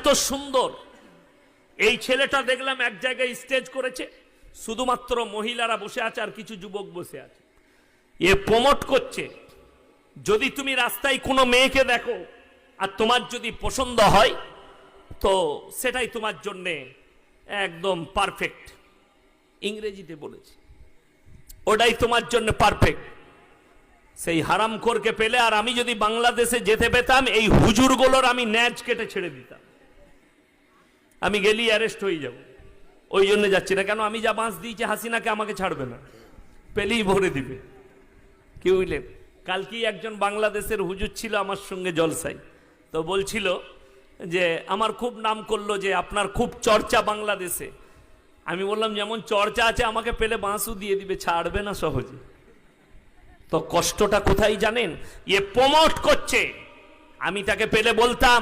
এত সুন্দর। এই ছেলেটা দেখলাম এক জায়গায় স্টেজ করেছে, শুধুমাত্র মহিলারা বসে আছে আর কিছু যুবক বসে আছে। এ প্রমোট করছে, যদি তুমি রাস্তায় কোনো মেয়েকে দেখো আর তোমার যদি পছন্দ হয় তো সেটাই তোমার জন্য একদম পারফেক্ট। ইংরেজিতে বলেছি, ওটাই তোমার জন্য পারফেক্ট। সেই হারামখোরকে পেলে আর আমি যদি বাংলাদেশে যেতে পেতাম, এই হুজুরগুলোর আমি ন্যাজ কেটে ছেড়ে দিতাম। আমি গেলি অ্যারেস্ট হয়ে যাব, ওই জন্য যাচ্ছি না। কেন, আমি যা বাঁশ দিয়েছি হাসিনাকে, আমাকে ছাড়বে না, পেলেই ভরে দিবে। কি বুঝলেন? কালকেই একজন বাংলাদেশের হুজুর ছিল আমার সঙ্গে জলসায়, তো বলছিল যে আমার খুব নাম করলো যে আপনার খুব চর্চা বাংলাদেশে। আমি বললাম যেমন চর্চা আছে, আমাকে পেলে বাঁশও দিয়ে দিবে, ছাড়বে না সহজে। তো কষ্টটা কোথায় জানেন? এ প্রমোট করছে। আমি তাকে পেলে বলতাম